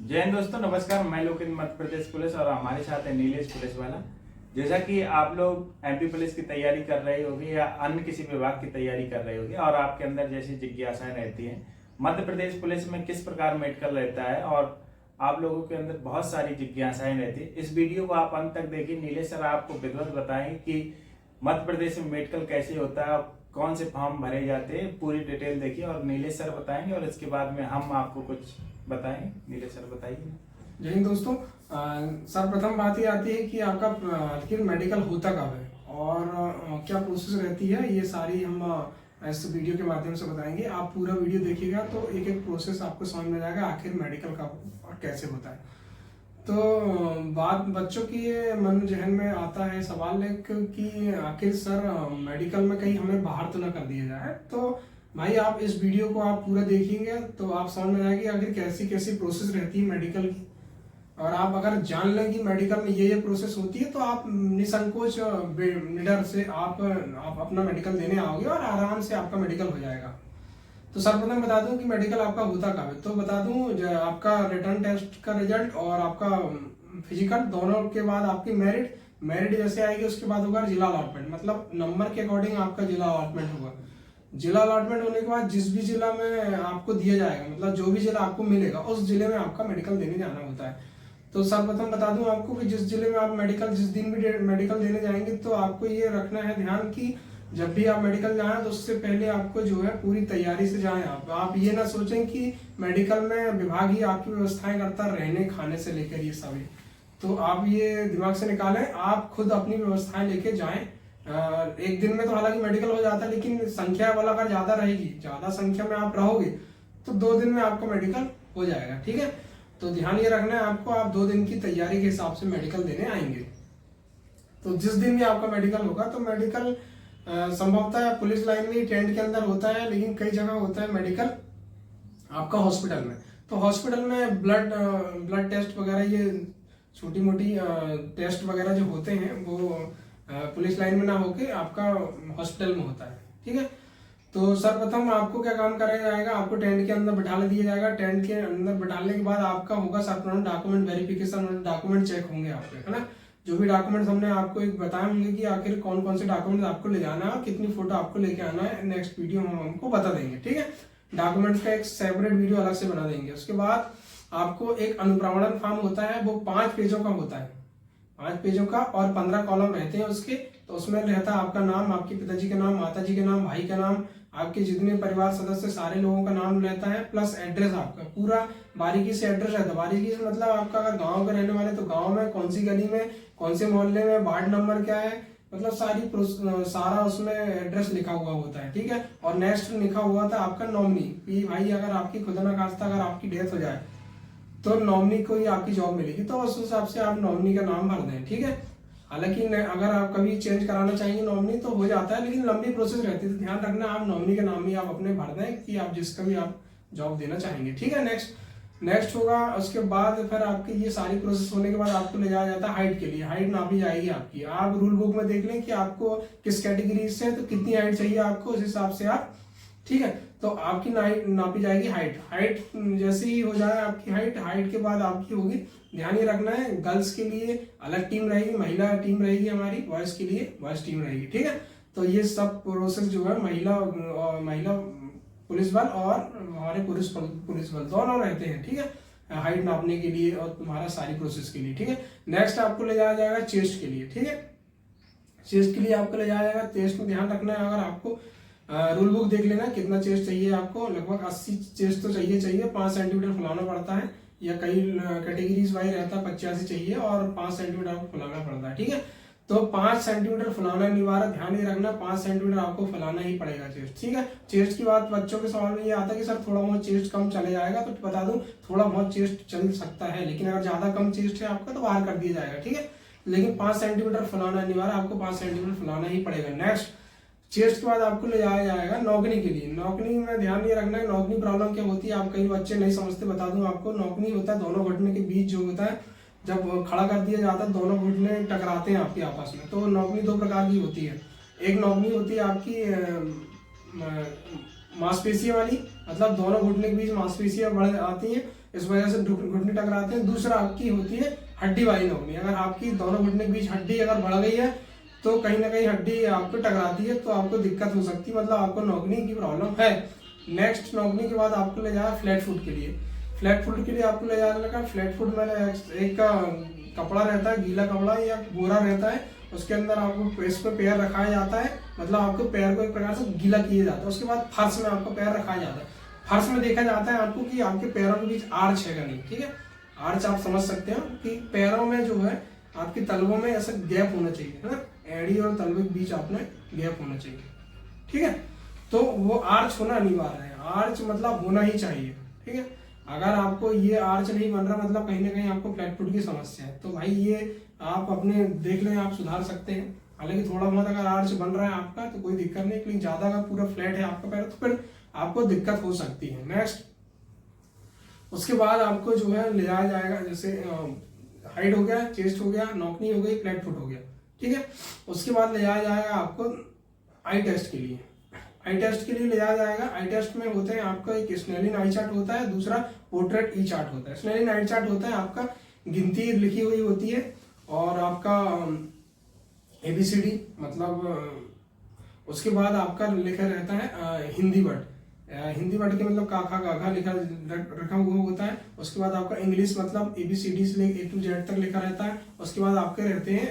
जय हिंद दोस्तों, नमस्कार। मैं लोकेंद्र, मध्य प्रदेश पुलिस, और हमारे साथ है नीलेश पुलिस वाला। जैसा कि आप लोग एमपी पुलिस की तैयारी कर रहे होगे या अन्य किसी विभाग की तैयारी कर रहे होगे और आपके अंदर जैसी जिज्ञासाएं रहती हैं मध्य प्रदेश पुलिस में किस प्रकार मेडिकल रहता है, और आप लोगों के अंदर बहुत सारी जिज्ञासाएं रहती है। इस वीडियो को आप अंत तक देखिए। नीलेश सर आपको विधिवत बताएंगे कि मध्य प्रदेश में मेडिकल कैसे होता है, कौन से फॉर्म भरे जाते हैं, पूरी डिटेल देखिए और नीलेश सर बताएंगे, और इसके बाद में हम आपको कुछ बताएंगे। नीलेश सर बताइए। जय हिंद दोस्तों। सर्वप्रथम बात ये आती है कि आपका आखिर मेडिकल होता कब है और क्या प्रोसेस रहती है, ये सारी हम इस वीडियो के माध्यम से बताएंगे। आप पूरा वीडियो देखिएगा तो एक एक प्रोसेस आपको समझ में जाएगा आखिर मेडिकल कब और कैसे होता है। तो बात बच्चों की मन जहन में आता है सवाल एक कि आखिर सर मेडिकल में कहीं हमें बाहर तो ना कर दिया जाए। तो भाई आप इस वीडियो को आप पूरा देखेंगे तो आप समझ में आएगी आखिर कैसी कैसी प्रोसेस रहती है मेडिकल की। और आप अगर जान लें कि मेडिकल में ये प्रोसेस होती है तो आप निसंकोच निडर से आप अपना मेडिकल देने आओगे और आराम से आपका मेडिकल हो जाएगा। तो सर्वप्रथम बता दूं कि मेडिकल आपका होता कब है। तो बता दूं, आपका रिटर्न टेस्ट का रिजल्ट और आपका फिजिकल दोनों के बाद आपकी मेरिट जैसे आएगी उसके बाद होगा जिला अलॉटमेंट। मतलब नंबर के अकॉर्डिंग आपका जिला अलॉटमेंट होगा। जिला अलॉटमेंट होने के बाद जिस भी जिला में आपको दिया जाएगा, मतलब जो भी जिला आपको मिलेगा उस जिले में आपका मेडिकल देने जाना होता है। तो सर्वप्रथम बता दूं आपको कि जिस जिले में आप मेडिकल जिस दिन भी मेडिकल देने जाएंगे तो आपको ये रखना है ध्यान कि जब भी आप मेडिकल जाएं तो उससे पहले आपको जो है पूरी तैयारी से जाएं। आप ये ना सोचें कि मेडिकल में विभाग ही आपकी व्यवस्थाएं करता, रहने खाने से लेकर ये सभी। तो आप ये दिमाग से निकालें, आप खुद अपनी व्यवस्थाएं लेके जाएं। एक दिन में तो हालांकि मेडिकल हो जाता है, लेकिन संख्या वाला अगर ज्यादा रहेगी, ज्यादा संख्या में आप रहोगे तो 2 दिन में आपका मेडिकल हो जाएगा। ठीक है, तो ध्यान ये रखना है आपको, आप 2 दिन की तैयारी के हिसाब से मेडिकल देने आएंगे। तो जिस दिन भी आपका मेडिकल होगा तो मेडिकल संभवतः पुलिस लाइन में टेंट के अंदर होता है, लेकिन कई जगह होता है मेडिकल आपका हॉस्पिटल में। तो हॉस्पिटल में ब्लड टेस्ट वगैरह, ये छोटी मोटी टेस्ट वगैरह जो होते हैं वो पुलिस लाइन में ना होके आपका हॉस्पिटल में होता है। ठीक है, तो सर्वप्रथम आपको क्या काम कराया जाएगा, आपको टेंट के अंदर बिठा दिया जाएगा। टेंट के अंदर बिठाने के बाद आपका होगा सर्वप्रथम डॉक्यूमेंट वेरिफिकेशन, डॉक्यूमेंट चेक होंगे आपके, है ना। जो भी डॉक्यूमेंट्स हमने आपको एक बताए होंगे कि आखिर कौन कौन से डॉक्यूमेंट्स आपको ले जाना है और कितनी फोटो आपको लेके आना है, नेक्स्ट वीडियो हम हमको बता देंगे। ठीक है, डॉक्यूमेंट्स का एक सेपरेट वीडियो अलग से बना देंगे। उसके बाद आपको एक अनुप्रमाणन फॉर्म होता है, वो 5 पेजों का होता है, 5 पेजों का, और 15 कॉलम रहते हैं उसके। तो उसमें रहता है आपका नाम, आपके पिताजी का नाम, माताजी के नाम, भाई का नाम, आपके जितने परिवार सदस्य सारे लोगों का नाम रहता है, प्लस एड्रेस आपका पूरा बारीकी से एड्रेस रहता है। बारीकी से मतलब आपका अगर गांव के रहने वाले तो गांव में कौन सी गली में, कौन से मोहल्ले में, वार्ड नंबर क्या है, मतलब सारा उसमें एड्रेस लिखा हुआ होता है। ठीक है, और नेक्स्ट लिखा हुआ था आपका नॉमिनी कि भाई अगर आपकी खुदा ना खास्ता अगर आपकी डेथ हो जाए तो नॉमिनी को ही आपकी जॉब मिलेगी, तो उस हिसाब से आप नॉमिनी का नाम भर दें। ठीक है, हालांकि अगर आप कभी चेंज कराना चाहेंगे नॉमिनी तो हो जाता है, लेकिन लंबी प्रोसेस रहती है, तो ध्यान रखना आप नॉमिनी का नाम ही आप अपने भर दें कि आप जिसका भी आप जॉब देना चाहेंगे। ठीक है, नेक्स्ट होगा। उसके बाद फिर आपकी ये सारी प्रोसेस होने के बाद आपको ले जाया जाता है हाइट के लिए। हाइट नापी जाएगी आपकी। आप रूल बुक में देख लें कि आपको किस कैटेगरी से तो कितनी हाइट चाहिए आपको, उस हिसाब से आप, ठीक है, तो आपकी नापी जाएगी हाइट जैसे ही हो जाए आपकी हाइट के बाद आपकी होगी। ध्यान ये रखना है, गर्ल्स के लिए अलग टीम रहेगी, महिला टीम रहेगी हमारी, बॉयज के लिए बॉयज टीम रहेगी। ठीक है, तो ये सब प्रोसेस जो है महिला पुलिस बल और हमारे पुलिस बल दोनों रहते हैं। ठीक है, हाइट नापने के लिए और तुम्हारा सारी प्रोसेस के लिए। ठीक है, नेक्स्ट आपको ले जाया जाएगा चेस्ट के लिए। ठीक है, चेस्ट के लिए आपको ले जाया जाएगा। चेस्ट में ध्यान रखना है, अगर आपको रूल बुक देख लेना कितना चेस्ट चाहिए आपको। लगभग 80 चेस्ट तो चाहिए, 5 सेंटीमीटर फुलाना पड़ता है, या कई कैटेगरीज वाइज रहता है 85 चाहिए और 5 सेंटीमीटर आपको फुलाना पड़ता है। ठीक है, तो 5 सेंटीमीटर फुलाना अनिवार्य, ध्यान ये रखना 5 सेंटीमीटर आपको फुलाना ही पड़ेगा चेस्ट। ठीक है, चेस्ट की बात बच्चों के सवाल में ये आता है कि सर थोड़ा बहुत चेस्ट कम चले जाएगा, तो बता दूं थोड़ा बहुत चेस्ट चल सकता है, लेकिन अगर ज्यादा कम चेस्ट है आपका तो बाहर कर दिया जाएगा। ठीक है, लेकिन 5 सेंटीमीटर फुलाना अनिवार्य, आपको 5 सेंटीमीटर फुलाना ही पड़ेगा। नेक्स्ट चेस्ट के बाद आपको ले जाया जाएगा नौकनी के लिए। नौकनी में ध्यान ये रखना है, नौकनी प्रॉब्लम क्या होती है आप कई बच्चे नहीं समझते, बता दूं आपको। नौकनी होता है दोनों घुटने के बीच जो होता है, जब खड़ा कर दिया जाता है दोनों घुटने टकराते हैं आपके आपस में। तो नौकनी 2 प्रकार की होती है। एक नौकनी होती है आपकी मांसपेशियों वाली, मतलब दोनों घुटने के बीच मांसपेशियां बढ़ आती हैं, इस वजह से घुटने टकराते हैं। दूसरा आपकी होती है हड्डी वाली नौकनी। अगर आपकी दोनों घुटने के बीच हड्डी अगर बढ़ गई है तो कहीं ना कहीं हड्डी आपको टकराती है, तो आपको दिक्कत हो सकती है, मतलब आपको नौकनी की प्रॉब्लम है। नेक्स्ट नौकनी के बाद आपको ले जाए फ्लैट फुट के लिए। फ्लैट फुट के लिए आपको ले जाने लगा, फ्लैट फुट में एक कपड़ा रहता है, गीला कपड़ा या बोरा रहता है, उसके अंदर आपको इस पर पैर रखाया जाता है, मतलब आपको पैर को एक प्रकार से गीला किया जाता है। उसके बाद फर्श में आपको पैर रखाया जाता है। फर्श में देखा जाता है आपको कि आपके पैरों के बीच आर्च है कि नहीं, ठीक है। आर्च आप समझ सकते हो कि पैरों में जो है आपकी तलवों में ऐसा गैप होना चाहिए, है ना, एड़ी और तलवे के बीच आपने गैप होना चाहिए, ठीक है। तो वो आर्च होना अनिवार्य है, आर्च मतलब होना ही चाहिए, ठीक है। अगर आपको ये आर्च नहीं बन रहा, मतलब कहीं ना कहीं आपको फ्लैट फुट की समस्या है, तो भाई ये आप अपने देख लें, आप सुधार सकते हैं। हालांकि थोड़ा बहुत अगर आर्च बन रहा है आपका तो कोई दिक्कत नहीं, लेकिन ज्यादा अगर पूरा फ्लैट है आपका पैर तो फिर आपको दिक्कत हो सकती है। नेक्स्ट उसके बाद आपको जो है ले जाया जाएगा, जैसे हाइट हो गया, चेस्ट हो गया, नौकनी हो गई, फ्लैट फुट हो गया, ठीक है। उसके बाद ले जाया जाएगा आपको आई टेस्ट के लिए। आई टेस्ट के लिए ले जाया जाएगा। आई टेस्ट में होते हैं आपका एक स्नेलिन आई चार्ट होता है, दूसरा पोर्ट्रेट ई चार्ट होता है। स्नेलिन आई चार्ट होता है आपका गिनती लिखी हुई होती है और आपका ABCD, मतलब उसके बाद आपका लिखा रहता है हिंदी वर्ड। हिंदी वर्ड के मतलब काखा गाघा लिखा रखा हुआ होता है। उसके बाद आपका इंग्लिश मतलब ABCD से लेकर A to Z तक लिखा रहता है। उसके बाद आपके रहते हैं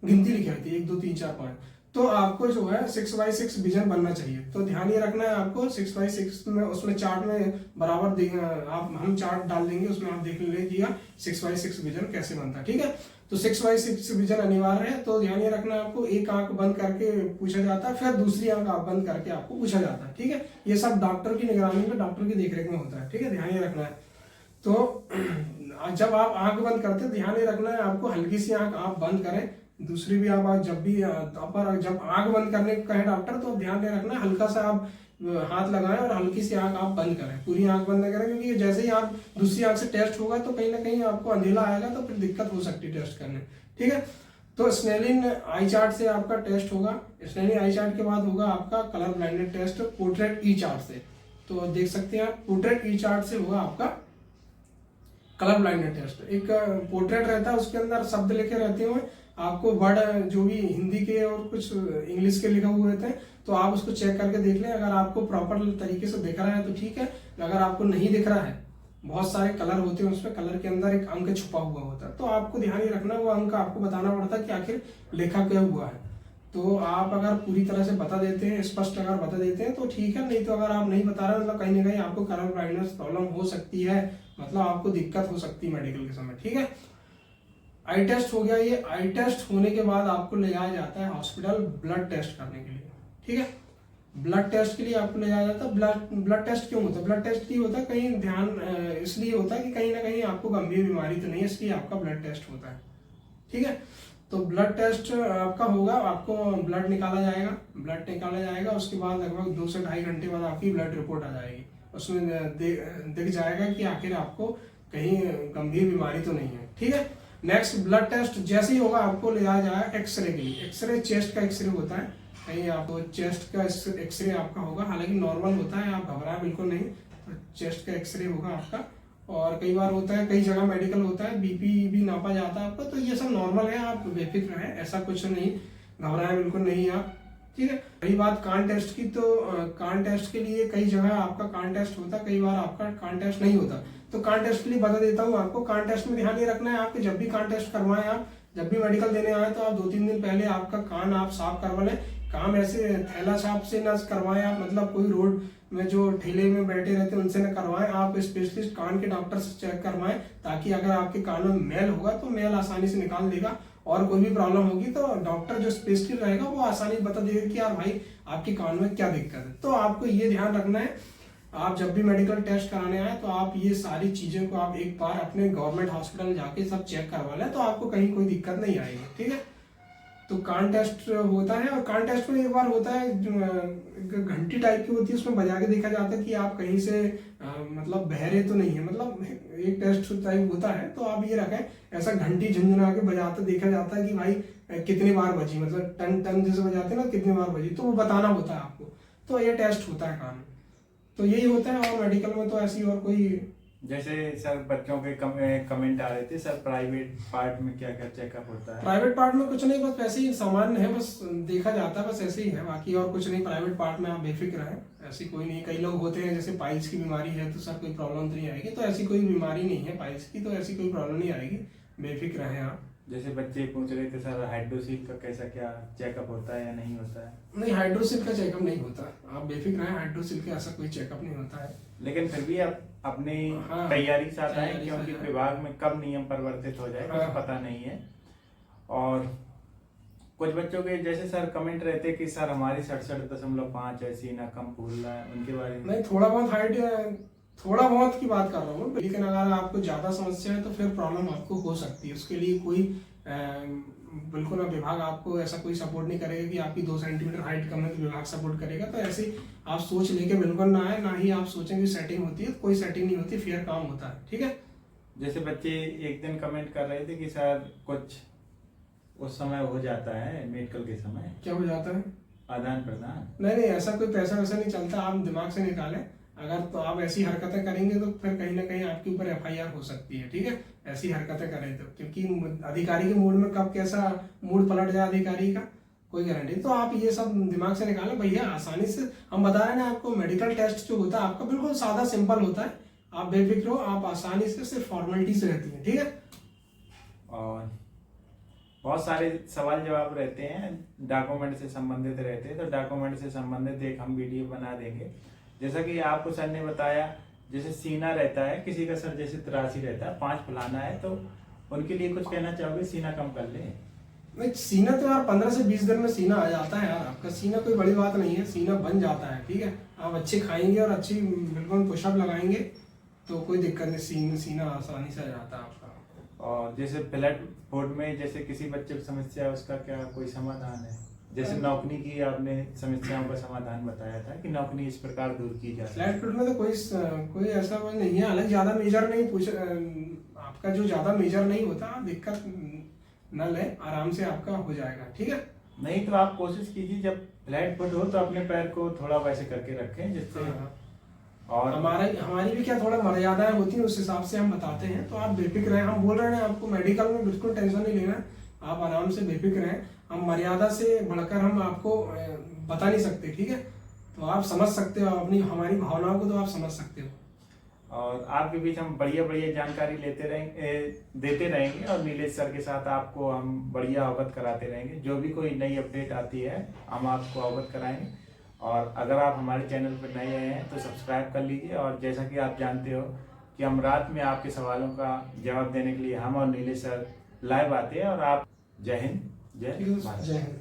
गिनती लिखी रहती है 1 2 3 4 5। तो आपको जो है 6x6 विजन बनना चाहिए। तो ध्यान ये रखना है आपको 6x6 में, उसमें चार्ट में बराबर आप हम चार्ट डाल देंगे, उसमें आप देख लीजिएगा 6x6 विजन कैसे बनता है, ठीक है। तो 6x6 विजन अनिवार्य है। तो ध्यान ये रखना है आपको, एक आंख बंद करके पूछा जाता है, फिर दूसरी आंख आप बंद करके आपको पूछा जाता है, ठीक है। ये सब डॉक्टर की निगरानी में, डॉक्टर की देखरेख में होता है, ठीक है, ध्यान ये रखना है। तो जब आप आंख बंद करते हैं ध्यान ये रखना है आपको, हल्की सी आंख आप बंद करें, दूसरी भी आप जब भी जब आंख बंद करने को कहे डॉक्टर तो ध्यान ये रखना हल्का सा आप हाथ लगाएं और हल्की सी आंख आप बंद करें, पूरी आंख बंद करें, क्योंकि जैसे ही आप दूसरी आंख से टेस्ट होगा तो कहीं ना कहीं आपको अंधेला आएगा, तो फिर दिक्कत हो सकती है टेस्ट करने, ठीक है। तो स्नेलिन आई चार्ट से आपका टेस्ट होगा। स्नेलिन आई चार्ट के बाद होगा आपका कलर ब्लाइंडेड टेस्ट पोर्ट्रेट ई चार्ट से। तो देख सकते हैं आप, पोर्ट्रेट ई चार्ट से होगा आपका कलर ब्लाइंडेड टेस्ट। एक पोर्ट्रेट रहता है, उसके अंदर शब्द लिखे रहते हुए, आपको वर्ड जो भी हिंदी के और कुछ इंग्लिश के लिखे हुए रहते हैं, तो आप उसको चेक करके देख लें। अगर आपको प्रॉपर तरीके से दिख रहा है तो ठीक है, अगर आपको नहीं दिख रहा है, बहुत सारे कलर होते हैं उसमें, कलर के अंदर एक अंक छुपा हुआ होता है, तो आपको ध्यान ही रखना, वो अंक आपको बताना पड़ता है कि आखिर लिखा क्या हुआ है। तो आप अगर पूरी तरह से बता देते हैं, स्पष्ट अगर बता देते हैं तो ठीक है, नहीं तो अगर आप नहीं बता रहे मतलब कहीं ना कहीं आपको कलर ब्लाइंडनेस प्रॉब्लम हो सकती है, मतलब आपको दिक्कत हो सकती है मेडिकल के समय, ठीक है। आई टेस्ट हो गया। ये आई टेस्ट होने के बाद आपको ले जाया जाता है हॉस्पिटल ब्लड टेस्ट करने के लिए, ठीक है। ब्लड टेस्ट के लिए आपको ले जाया जाता है। ब्लड टेस्ट क्यों होता है? ब्लड टेस्ट क्यों होता है? कहीं ध्यान इसलिए होता है कि कहीं ना कहीं आपको गंभीर बीमारी तो नहीं है, इसलिए आपका ब्लड टेस्ट होता है, ठीक है। तो ब्लड टेस्ट आपका होगा, आपको ब्लड निकाला जाएगा, उसके बाद लगभग 2 से 2.5 घंटे बाद आपकी ब्लड रिपोर्ट आ जाएगी। उसमें दिख जाएगा कि आखिर आपको कहीं गंभीर बीमारी तो नहीं है, ठीक है। नेक्स्ट ब्लड टेस्ट जैसे ही होगा आपको ले जाया जाएगा एक्सरे के लिए। एक्सरे चेस्ट का एक्सरे होता है, कहीं आपको चेस्ट का एक्सरे आपका होगा, हालांकि नॉर्मल होता है, आप घबराएं बिल्कुल नहीं, तो चेस्ट का एक्सरे होगा आपका। और कई बार होता है, कई जगह मेडिकल होता है, BP भी नापा जाता है आपका, तो ये सब नॉर्मल है, आप बेफिक्र हैं, ऐसा कुछ नहीं, घबराएं बिल्कुल नहीं आप, ठीक है। रही बात कान टेस्ट की, तो कान टेस्ट के लिए कई जगह आपका कान टेस्ट होता है, कई बार आपका कान टेस्ट नहीं होता। तो कान टेस्ट के लिए बता देता हूँ आपको। कान टेस्ट में ध्यान ये रखना है आपके, जब भी कान टेस्ट करवाएं, आप जब भी मेडिकल देने आए तो आप 2-3 दिन पहले आपका कान आप साफ करवा लें। काम ऐसे थैला छाप से ना करवाएं आप, मतलब कोई रोड में जो ठेले में बैठे रहते हैं उनसे ना करवाएं, आप स्पेशलिस्ट कान के डॉक्टर से चेक करवाएं, ताकि अगर आपके कान में मैल होगा तो मैल आसानी से निकाल देगा, और कोई भी प्रॉब्लम होगी तो डॉक्टर जो स्पेशलिस्ट रहेगा वो आसानी बता देगा कि यार भाई आपके कान में क्या दिक्कत है। तो आपको ये ध्यान रखना है, आप जब भी मेडिकल टेस्ट कराने आए तो आप ये सारी चीजें को आप एक बार अपने गवर्नमेंट हॉस्पिटल जाके सब चेक करवा लें, तो आपको कहीं कोई दिक्कत नहीं आएगी, ठीक है। तो कान टेस्ट होता है, और कान टेस्ट में एक बार होता है, घंटी टाइप की होती है, उसमें बजा के देखा जाता है कि आप कहीं से मतलब बहरे तो नहीं है, मतलब एक टेस्ट टाइप होता है। तो आप ये रखें, ऐसा घंटी झुंझुना के बजाते देखा जाता है कि भाई कितने बार बजी, मतलब टन टन जैसे बजाते हैं ना, कितने बार बजी, तो वो बताना होता है आपको। तो ये टेस्ट होता है कान में। तो यही होता है। और मेडिकल में तो ऐसी और कोई, जैसे सर बच्चों के कमेंट आ रहे थे सर प्राइवेट पार्ट में क्या क्या चेकअप होता है? प्राइवेट पार्ट में कुछ नहीं, बस वैसे ही सामान्य है, बस देखा जाता है, बस ऐसे ही है, बाकी और कुछ नहीं। प्राइवेट पार्ट में आप बेफिक्र रहें, ऐसी कोई नहीं। कई लोग होते हैं जैसे पाइल्स की बीमारी है तो सर कोई प्रॉब्लम तो नहीं आएगी, तो ऐसी कोई बीमारी नहीं है पाइल्स की, तो ऐसी कोई प्रॉब्लम नहीं आएगी, बेफिक्र रहें आप। जैसे बच्चे पूछ रहे थे सर हाइड्रोसील का कैसा क्या चेकअप होता है या नहीं होता है? नहीं, हाइड्रोसिल का चेकअप नहीं होता, आप बेफिक्र रहें, हाइड्रोसिल का ऐसा कोई चेकअप नहीं होता है। लेकिन फिर भी आप अपनी हाँ, तैयारी के साथ आए, तैयारी क्योंकि से आए। विभाग में कब नियम परिवर्तित हो जाए हाँ। कुछ पता नहीं है। और कुछ बच्चों के जैसे सर कमेंट रहते कि सर हमारी 67.5 है, सीना कम फूल रहा है, उनके बारे में? नहीं, थोड़ा बहुत हाइट, थोड़ा बहुत की बात कर रहा हूँ, लेकिन अगर आपको ज्यादा समस्या है तो फिर प्रॉब्लम आपको हो सकती है। उसके लिए कोई बिल्कुल विभाग आपको ऐसा कोई सपोर्ट नहीं करेगा कि आपकी 2 सेंटीमीटर हाइट कम है तो विभाग सपोर्ट करेगा। तो ऐसे आप सोच लेके बिल्कुल ना आए, ना ही आप सोचें कि सेटिंग होती है, कोई सेटिंग नहीं होती, फेयर काम होता है, ठीक है। जैसे बच्चे एक दिन कमेंट कर रहे थे कि सर कुछ उस समय हो जाता है मेडिकल के समय, क्या हो जाता है? आदान प्रदान। नहीं नहीं, ऐसा कोई पैसा वैसा नहीं चलता, आप दिमाग से निकालें। अगर तो आप ऐसी हरकतें करेंगे तो फिर कहीं ना कहीं आपके ऊपर FIR हो सकती है, ठीक है, ऐसी हरकतें करें तो। क्योंकि अधिकारी के मूड में कब कैसा मूड पलट जाए अधिकारी का कोई गारंटी। तो आप ये सब दिमाग से निकालें भैया, आसानी से हम बता रहे हैं ना आपको, मेडिकल टेस्ट जो होता है आपका बिल्कुल सादा सिंपल होता है, आप बेफिक्र हो, आप आसानी से, सिर्फ फॉर्मेलिटीज रहती है, ठीक है। और बहुत सारे सवाल जवाब रहते हैं डॉक्यूमेंट से संबंधित रहते हैं, तो डॉक्यूमेंट से संबंधित एक हम वीडियो बना देंगे। जैसा कि आपको सर ने बताया, जैसे सीना रहता है किसी का सर जैसे 83 रहता है, 5 फुलाना है, तो उनके लिए कुछ कहना चाहोगे? सीना कम कर ले? नहीं, सीना तो यार 15 से 20 दिन में सीना आ जाता है यार, आपका सीना कोई बड़ी बात नहीं है, सीना बन जाता है, ठीक है। आप अच्छे खाएंगे और अच्छी बिल्कुल पुशअप लगाएंगे तो कोई दिक्कत नहीं, सीना आसानी से आ जाता है आपका। और जैसे फ्लैट फुट में जैसे किसी बच्चे को समस्या है, उसका क्या कोई समाधान है? जैसे नौकनी की आपने समस्याओं का समाधान बताया था कि नौकनी इस प्रकार दूर की जाए। फ्लैट फुट में तो कोई ऐसा कोई नहीं है, हालांकि ज्यादा मेजर नहीं पूछ, आपका जो ज्यादा मेजर नहीं होता, दिक्कत न ले, आराम से आपका हो जाएगा, ठीक है। नहीं तो आप कोशिश कीजिए जब फ्लैट फुट हो तो अपने पैर को थोड़ा वैसे करके रखें जिससे। और हमारी भी क्या थोड़ा मर्यादाएं होती हैं, उस हिसाब से हम बताते हैं, तो आप बेफिक्र रहें। हम बोल रहे हैं आपको मेडिकल में बिल्कुल टेंशन नहीं लेना, आप आराम से बेफिक्र रहें। हम मर्यादा से बढ़कर हम आपको बता नहीं सकते, ठीक है। तो आप समझ सकते हो अपनी हमारी भावनाओं को, तो आप समझ सकते हो। और आपके बीच हम बढ़िया बढ़िया जानकारी देते रहेंगे और नीलेश सर के साथ आपको हम बढ़िया अवगत कराते रहेंगे। जो भी कोई नई अपडेट आती है हम आपको अवगत कराएंगे। और अगर आप हमारे चैनल पर नए आए हैं तो सब्सक्राइब कर लीजिए। और जैसा कि आप जानते हो कि हम रात में आपके सवालों का जवाब देने के लिए हम और नीलेश सर लाइव आते हैं। और आप जय हिंद, जय भारत। जय हिंद।